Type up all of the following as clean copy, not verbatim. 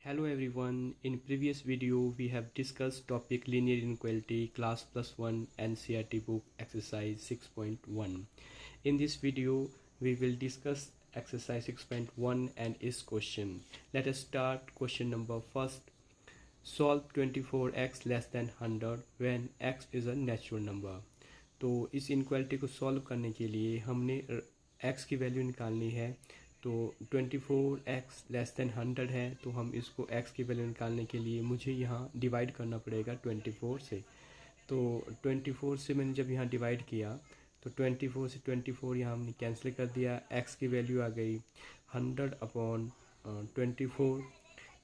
Hello everyone, in previous video we have discussed topic linear inequality class +1 NCERT book exercise 6.1. In this video we will discuss exercise 6.1 and its question. Let us start question number first. Solve 24x less than 100 when x is a natural number. तो इस inequality को solve करने के लिए हमने x की value निकालनी है। तो 24x लेस देन 100 है, तो हम इसको x की वैल्यू निकालने के लिए मुझे यहाँ डिवाइड करना पड़ेगा 24 से। तो 24 से मैंने जब यहाँ डिवाइड किया तो 24 से 24 यहाँ हमने कैंसिल कर दिया। x की वैल्यू आ गई 100/24।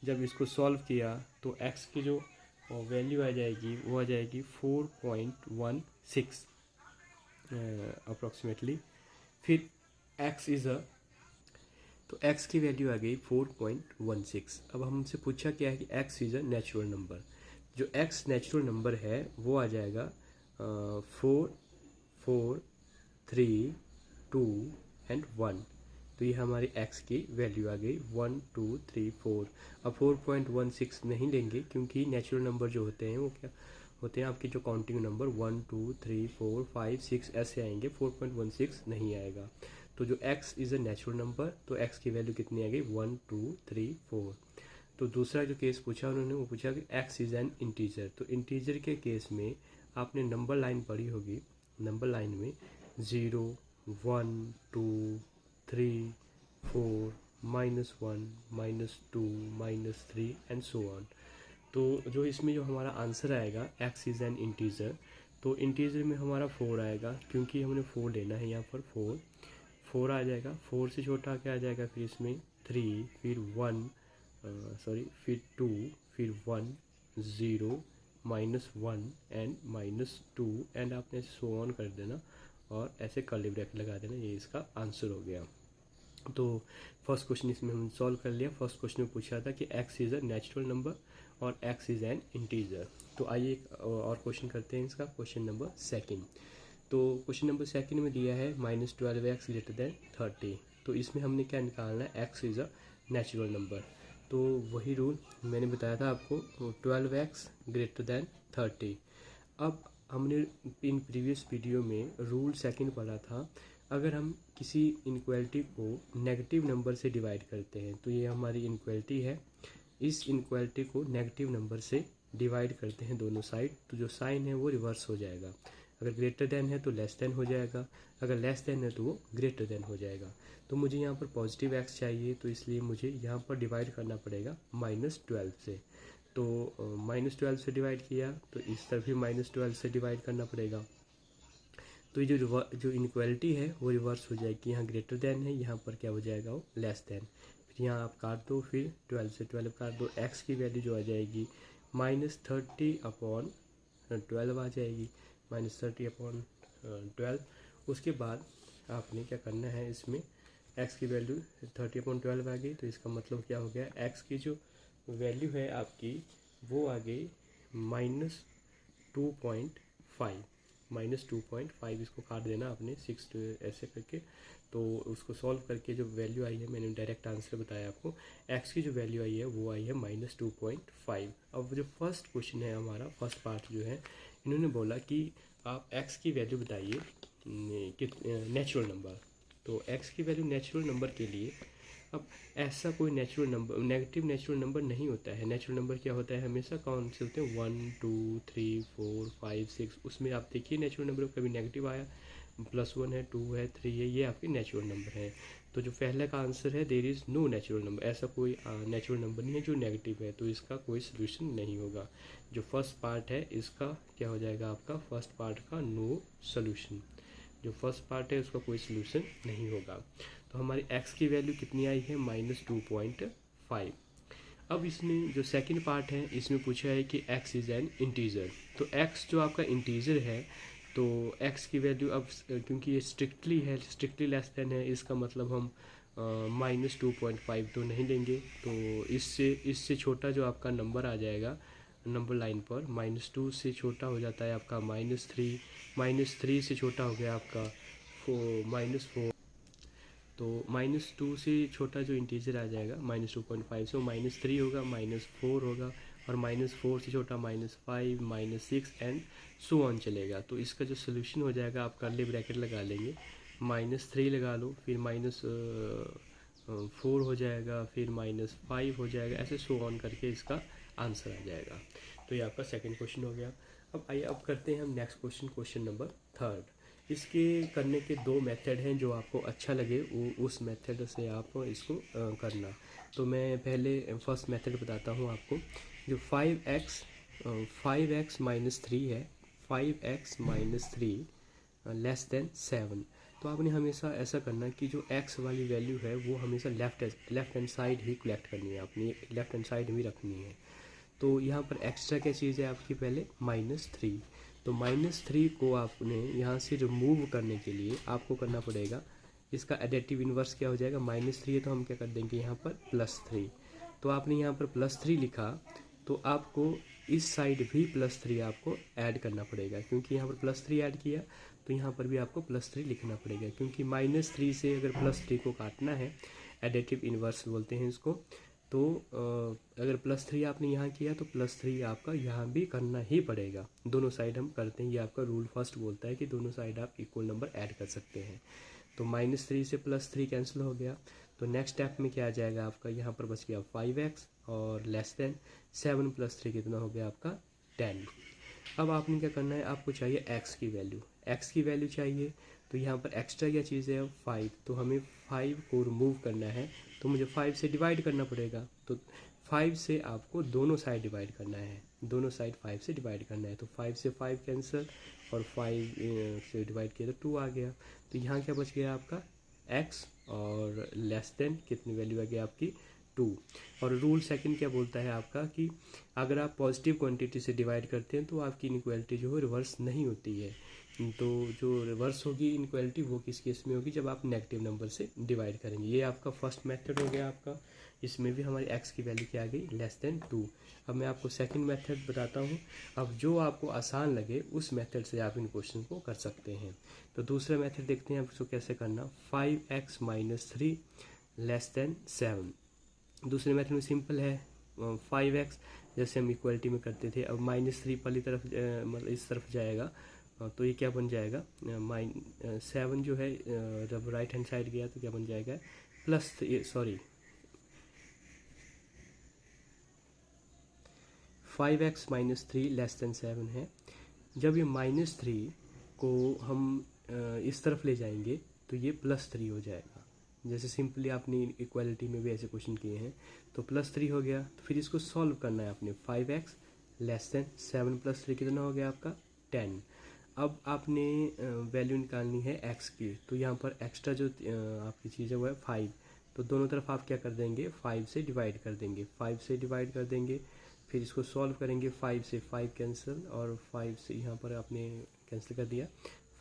जब इसको सॉल्व किया तो x की जो वैल्यू आ जाएगी वो आ जाएगी 4.16 अप्रॉक्सीमेटली। फिर x इज़ अ, तो x की वैल्यू आ गई 4.16। अब हमसे पूछा क्या है कि x is a natural number. जो x नेचुरल नंबर है वो आ जाएगा 4, 4, 3, 2 एंड 1। तो ये हमारी x की वैल्यू आ गई 1, 2, 3, 4। अब 4.16 नहीं लेंगे क्योंकि नेचुरल नंबर जो होते हैं वो क्या होते हैं, आपके जो काउंटिंग नंबर 1, 2, 3, 4, 5, 6 ऐसे आएंगे, 4.16 नहीं आएगा। तो जो x is a natural number, तो x की वैल्यू कितनी आ गई 1, 2, 3, 4। तो दूसरा जो केस पूछा उन्होंने वो पूछा कि x इज़ एन इंटीजर। तो इंटीजर के केस में आपने नंबर लाइन पढ़ी होगी। नंबर लाइन में 0, 1, 2, 3, 4, -1, -2, -3 एंड सो ऑन। तो जो इसमें जो हमारा आंसर आएगा x इज़ एन इंटीजर, तो इंटीजर में हमारा 4 आएगा क्योंकि हमने 4 लेना है। यहाँ पर 4 आ जाएगा। 4 से छोटा क्या आ जाएगा फिर इसमें 3, फिर 1, फिर 2, फिर 1, 0, -1 एंड -2 एंड आपने सो ऑन कर देना और ऐसे कर्ली ब्रैकेट लगा देना। ये इसका आंसर हो गया। तो फर्स्ट क्वेश्चन इसमें हम सॉल्व कर लिया। फर्स्ट क्वेश्चन में पूछा था कि x is a natural number और x इज़ एन इंटीजर। तो आइए एक और क्वेश्चन करते हैं इसका, क्वेश्चन नंबर सेकंड। तो क्वेश्चन नंबर सेकंड में दिया है -12x ग्रेटर देन 30। तो इसमें हमने क्या निकालना है, x is a natural number. तो वही रूल मैंने बताया था आपको, 12x ग्रेटर देन 30। अब हमने इन प्रीवियस वीडियो में रूल सेकंड पढ़ा था। अगर हम किसी इनक्वालिटी को नेगेटिव नंबर से डिवाइड करते हैं, तो ये हमारी इनक्वालिटी है, इस इनक्वालिटी को नेगेटिव नंबर से डिवाइड करते हैं दोनों साइड, तो जो साइन है वो रिवर्स हो जाएगा। अगर ग्रेटर देन है तो लेस देन हो जाएगा, अगर लेस देन है तो वो ग्रेटर देन हो जाएगा। तो मुझे यहाँ पर पॉजिटिव x चाहिए, तो इसलिए मुझे यहाँ पर डिवाइड करना पड़ेगा -12 से। तो -12 से डिवाइड किया तो इस तरफ भी -12 से डिवाइड करना पड़ेगा। तो ये जो इनक्वालिटी है वो रिवर्स हो जाएगी। यहाँ ग्रेटर देन है, यहाँ पर क्या हो जाएगा वो लेस देन। फिर यहाँ आप काट दो, फिर 12 से 12 काट दो, x की वैल्यू जो आ जाएगी -30/12 आ जाएगी, -30/12। उसके बाद आपने क्या करना है, इसमें x की वैल्यू 30/12 आ गई, तो इसका मतलब क्या हो गया, x की जो वैल्यू है आपकी वो आ गई -2.5। इसको काट देना आपने 6 ऐसे करके। तो उसको सॉल्व करके जो वैल्यू आई है, मैंने डायरेक्ट आंसर बताया आपको, x की जो वैल्यू आई है वो आई है -2.5। अब जो फर्स्ट क्वेश्चन है हमारा, फर्स्ट पार्ट जो है, इन्होंने बोला कि आप x की वैल्यू बताइए कि नेचुरल नंबर। तो x की वैल्यू नेचुरल नंबर के लिए, अब ऐसा कोई natural number, negative natural number नहीं होता है। नेचुरल नंबर क्या होता है, हमेशा कौन से होते हैं, 1, 2, 3, 4, 5, 6। उसमें आप देखिए नेचुरल नंबर कभी नेगेटिव आया, +1 है, 2 है, 3 है, ये आपके नेचुरल नंबर है। तो जो पहले का आंसर है, there is no natural number, ऐसा कोई नेचुरल नंबर नहीं है जो नेगेटिव है, तो इसका कोई सोल्यूशन नहीं होगा। जो फर्स्ट पार्ट है इसका क्या हो जाएगा, आपका फर्स्ट पार्ट का नो सोल्यूशन। जो फर्स्ट पार्ट है उसका कोई सोल्यूशन नहीं होगा। तो हमारी x की वैल्यू कितनी आई है, -2.5। अब इसमें जो सेकंड पार्ट है इसमें पूछा है कि x इज़ एन इंटीजर। तो x जो आपका इंटीजर है, तो x की वैल्यू अब क्योंकि ये स्ट्रिक्टली है, स्ट्रिक्टली लेस देन है, इसका मतलब हम -2.5 तो नहीं लेंगे। तो इससे छोटा जो आपका नंबर आ जाएगा नंबर लाइन पर, -2 से छोटा हो जाता है आपका -3, -3 से छोटा हो गया आपका -4, तो -2 से छोटा जो इंटीजर आ जाएगा -2.5 से वो -3 होगा, -4 होगा, और -4 से छोटा -5, -6 एंड सो ऑन चलेगा। तो इसका जो सोल्यूशन हो जाएगा, आप कर्ली ब्रैकेट लगा लेंगे, -3 लगा लो, फिर -4 हो जाएगा, फिर -5 हो जाएगा, ऐसे सो ऑन करके इसका आंसर आ जाएगा। तो ये आपका सेकंड क्वेश्चन हो गया। अब आइए अब करते हैं हम next question, question number third. इसके करने के दो मेथड हैं, जो आपको अच्छा लगे वो उस मेथड से आप इसको करना। तो मैं पहले फर्स्ट मेथड बताता हूँ आपको। जो 5x -3 है, 5x-3 लेस देन 7। तो आपने हमेशा ऐसा करना कि जो x वाली वैल्यू है वो हमेशा लेफ्ट हैंड साइड ही कलेक्ट करनी है, अपनी लेफ्ट हैंड साइड में रखनी है। तो यहाँ पर एक्स्ट्रा क्या चीज़ है आपकी, पहले -3। तो -3 को आपने यहाँ से रिमूव करने के लिए आपको करना पड़ेगा, इसका एडिटिव इन्वर्स क्या हो जाएगा, -3 है तो हम क्या कर देंगे यहाँ पर +3। तो आपने यहाँ पर +3 लिखा, तो आपको इस साइड भी +3 आपको ऐड करना पड़ेगा, क्योंकि यहाँ पर +3 ऐड किया तो यहाँ पर भी आपको +3 लिखना पड़ेगा, क्योंकि -3 से अगर +3 को काटना है, एडिटिव इन्वर्स बोलते हैं इसको। तो अगर +3 आपने यहाँ किया तो +3 आपका यहाँ भी करना ही पड़ेगा। दोनों साइड हम करते हैं, ये आपका रूल फर्स्ट बोलता है कि दोनों साइड आप इक्वल नंबर ऐड कर सकते हैं। तो -3 से +3 कैंसिल हो गया। तो नेक्स्ट स्टेप में क्या आ जाएगा आपका, यहाँ पर बच गया 5x, और लेस देन 7 + 3 कितना हो गया आपका 10। अब आपने क्या करना है, आपको चाहिए x की वैल्यू, x की वैल्यू चाहिए। तो यहाँ पर एक्स्ट्रा क्या चीज़ है 5, तो हमें 5 को रिमूव करना है, तो मुझे 5 से डिवाइड करना पड़ेगा। तो 5 से आपको दोनों साइड डिवाइड करना है, दोनों साइड 5 से डिवाइड करना है। तो 5 से 5 कैंसिल, और 5 से डिवाइड किया तो 2 आ गया। तो यहाँ क्या बच गया आपका x, और लेस देन कितनी वैल्यू आ गई आपकी 2। और रूल सेकंड क्या बोलता है आपका कि अगर आप पॉजिटिव क्वांटिटी से डिवाइड करते हैं तो आपकी इनइक्वालिटी जो है रिवर्स नहीं होती है। तो जो रिवर्स होगी इनइक्वालिटी वो किस केस में होगी, जब आप नेगेटिव नंबर से डिवाइड करेंगे। ये आपका फर्स्ट मेथड हो गया आपका, इसमें भी हमारी x की वैल्यू क्या आ गई, लेस देन 2। अब मैं आपको सेकंड मेथड बताता हूँ। अब जो आपको आसान लगे उस मेथड से आप इन क्वेश्चन को कर सकते हैं। तो दूसरा मेथड देखते हैं आप इसको कैसे करना। 5x-3 less than 7। दूसरे मेथड में सिंपल है, 5x जैसे हम इक्वलिटी में करते थे, अब -3 वाली तरफ मतलब इस तरफ जाएगा, तो ये क्या बन जाएगा, 7 जो है जब राइट हैंड साइड गया तो क्या बन जाएगा, +3 5x-3 लेस देन 7 है। जब ये -3 को हम इस तरफ ले जाएंगे तो ये +3 हो जाएगा। जैसे सिंपली आपने इक्वालिटी में भी ऐसे क्वेश्चन किए हैं। तो +3 हो गया, तो फिर इसको सॉल्व करना है आपने। 5x लेस देन 7 + 3 कितना हो गया आपका 10। अब आपने वैल्यू निकालनी है x की, तो यहाँ पर एक्स्ट्रा जो आपकी चीज़ है वो है 5। तो दोनों तरफ आप क्या कर देंगे, 5 से डिवाइड कर देंगे, 5 से डिवाइड कर देंगे, फिर इसको सॉल्व करेंगे। 5 से 5 कैंसिल, और 5 से यहाँ पर आपने कैंसिल कर दिया,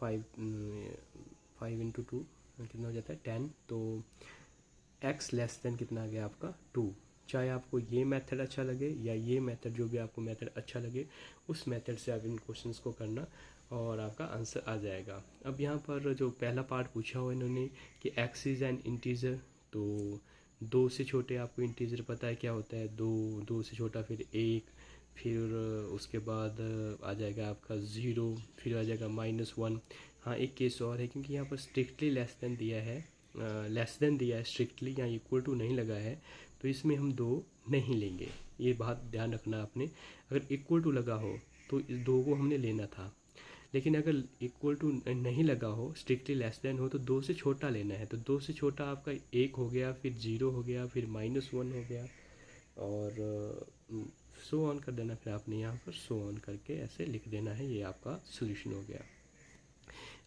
5 × 2 कितना हो जाता है 10। तो x लेस देन कितना आ गया आपका 2। चाहे आपको ये मेथड अच्छा लगे या ये मेथड, जो भी आपको मेथड अच्छा लगे उस मेथड से आप इन क्वेश्चंस को करना और आपका आंसर आ जाएगा। अब यहाँ पर जो पहला पार्ट पूछा हुआ इन्होंने कि x इज़ एन इंटीजर, तो 2 से छोटे आपको इंटीजर पता है क्या होता है, 2 से छोटा फिर 1, फिर उसके बाद आ जाएगा आपका 0, फिर आ जाएगा -1। हाँ एक केस और है, क्योंकि यहाँ पर स्ट्रिक्टली लेस देन दिया है, स्ट्रिक्टली, यहाँ इक्वल टू नहीं लगा है, तो इसमें हम 2 नहीं लेंगे। ये बात ध्यान रखना आपने। अगर इक्वल टू लगा हो तो इस 2 को हमने लेना था, लेकिन अगर इक्वल टू नहीं लगा हो, स्ट्रिक्टली लेस देन हो, तो 2 से छोटा लेना है। तो 2 से छोटा आपका 1 हो गया, फिर 0 हो गया, फिर -1 हो गया, और सो ऑन कर देना। फिर आपने यहाँ पर सो ऑन करके ऐसे लिख देना है। ये आपका सोल्यूशन हो गया।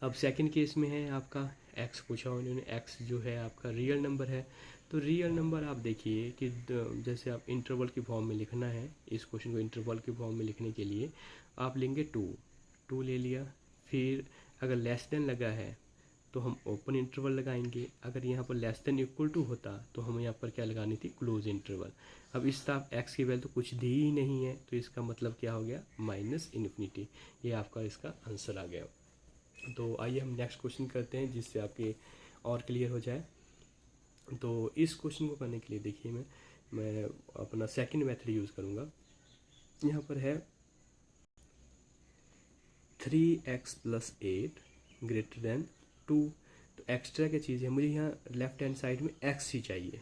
अब सेकंड केस में है आपका x पूछा उन्होंने। x जो है आपका रियल नंबर है। तो रियल नंबर आप देखिए कि जैसे आप इंटरवल की फॉर्म में लिखना है, इस क्वेश्चन को इंटरवल की फॉर्म में लिखने के लिए आप लेंगे 2 ले लिया। फिर अगर लेस देन लगा है तो हम ओपन इंटरवल लगाएंगे। अगर यहाँ पर लेस देन इक्वल टू होता तो हमें यहाँ पर क्या लगानी थी, क्लोज इंटरवल। अब इस तरफ x की वैल्यू तो कुछ दी ही नहीं है, तो इसका मतलब क्या हो गया, -∞। ये आपका इसका आंसर आ गया। तो आइए हम नेक्स्ट क्वेश्चन करते हैं, जिससे आपके और क्लियर हो जाए। तो इस क्वेश्चन को करने के लिए देखिए मैं अपना सेकंड मेथड यूज़ करूँगा। यहाँ पर है 3x + 8 ग्रेटर देन 2। तो एक्स्ट्रा क्या चीज़ है, मुझे यहाँ लेफ्ट हैंड साइड में x ही चाहिए।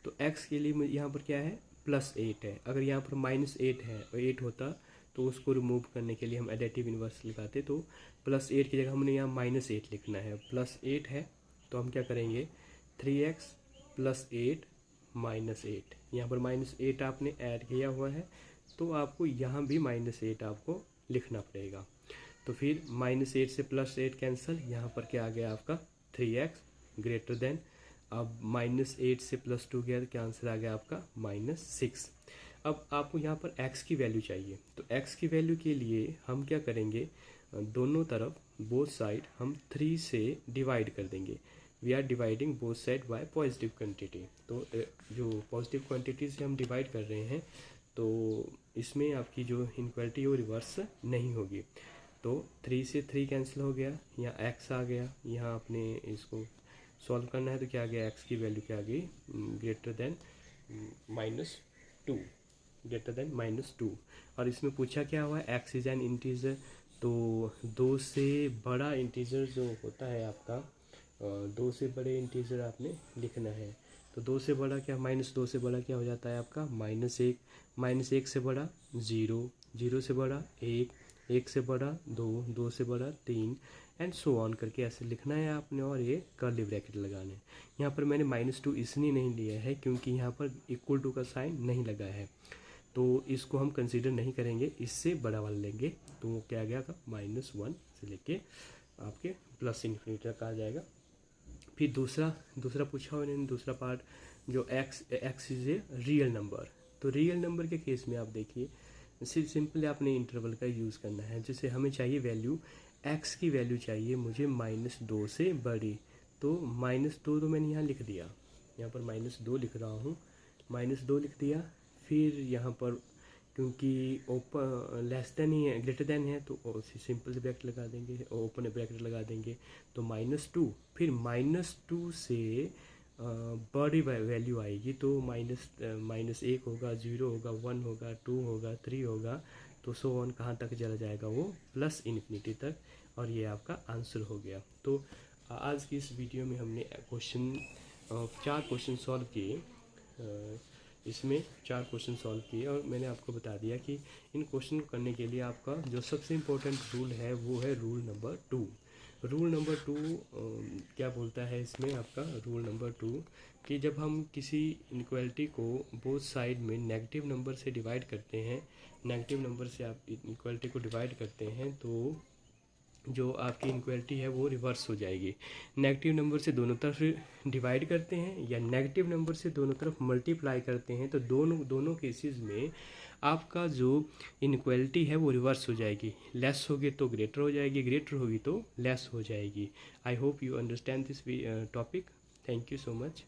तो x के लिए मुझे यहाँ पर क्या है, +8 है। अगर यहाँ पर -8 है और 8 होता तो उसको रिमूव करने के लिए हम एडिटिव इन्वर्स लगाते, तो +8 की जगह हमने यहाँ -8 लिखना है। +8 है तो हम क्या करेंगे, 3x + 8 -8, यहाँ पर -8 आपने ऐड किया हुआ है तो आपको यहाँ भी -8 आपको लिखना पड़ेगा। तो फिर -8 से +8 कैंसिल, यहाँ पर क्या आ गया आपका 3x ग्रेटर देन, अब -8 से +2 गया तो क्या आंसर आ गया आपका -6। अब आपको यहाँ पर x की वैल्यू चाहिए, तो x की वैल्यू के लिए हम क्या करेंगे, दोनों तरफ बोथ साइड हम 3 से डिवाइड कर देंगे। We are dividing both side by positive quantity. तो जो पॉजिटिव क्वांटिटी से हम डिवाइड कर रहे हैं तो इसमें आपकी जो इनक्वालिटी है वो रिवर्स नहीं होगी। तो 3 से 3 कैंसिल हो गया, यहाँ x आ गया, यहाँ आपने इसको सॉल्व करना है तो क्या आ गया, x की वैल्यू क्या आ गई, ग्रेटर देन -2, ग्रेटर देन -2। और इसमें पूछा क्या हुआ है, x इज एन इंटीजर, तो 2 से बड़ा इंटीजर जो होता है आपका, 2 से बड़े इंटीजर आपने लिखना है। तो 2 से बड़ा क्या, -2 से बड़ा क्या हो जाता है आपका -1, -1 से बड़ा 0, 0 से बड़ा 1, 1 से बड़ा 2, 2 से बड़ा 3 एंड सो ऑन करके ऐसे लिखना है आपने, और ये कर्ली ब्रैकेट लगाने हैं। यहाँ पर मैंने -2 इसलिए नहीं लिया है क्योंकि यहाँ पर इक्वल टू का साइन नहीं लगा है, तो इसको हम कंसीडर नहीं करेंगे, इससे बड़ा वाला लेंगे। तो वो क्या आ गया था, -1 से लेके आपके +∞ तक आ जाएगा। फिर दूसरा पूछा उन्होंने, दूसरा पार्ट जो x is a real number. तो रियल नंबर के केस में आप देखिए, सिर्फ सिंपली आपने इंटरवल का यूज़ करना है। जैसे हमें चाहिए वैल्यू, x की वैल्यू चाहिए मुझे -2 से बड़ी, तो -2 तो मैंने यहाँ लिख दिया, यहाँ पर -2 लिख रहा हूँ, -2 लिख दिया। फिर यहाँ पर क्योंकि ओपन लेस देन ही है, ग्रेटर देन है, तो सिंपल ब्रैकेट लगा देंगे, ओपन ब्रैकेट लगा देंगे, तो -2। फिर -2 से बड़ी वैल्यू आएगी तो -1 होगा, 0 होगा, 1 होगा, 2 होगा, 3 होगा, तो सो ऑन कहाँ तक चला जाएगा, वो +∞ तक। और ये आपका आंसर हो गया। तो आज की इस वीडियो में हमने क्वेश्चन 4 क्वेश्चन सॉल्व किए, इसमें 4 क्वेश्चन सॉल्व किए, और मैंने आपको बता दिया कि इन क्वेश्चन को करने के लिए आपका जो सबसे इम्पोर्टेंट रूल है वो है रूल नंबर 2। रूल नंबर 2 क्या बोलता है इसमें, आपका रूल नंबर 2 कि जब हम किसी इनक्वालिटी को बोथ साइड में नेगेटिव नंबर से डिवाइड करते हैं, नेगेटिव नंबर से आप इनक्वालिटी को डिवाइड करते हैं, तो जो आपकी इनक्वालिटी है वो रिवर्स हो जाएगी। नेगेटिव नंबर से दोनों तरफ डिवाइड करते हैं या नेगेटिव नंबर से दोनों तरफ मल्टीप्लाई करते हैं, तो दोनों केसेस में आपका जो इनक्वालिटी है वो रिवर्स हो जाएगी। लेस होगी तो ग्रेटर हो जाएगी, ग्रेटर होगी तो लेस हो जाएगी। I hope you understand this topic. Thank you so much.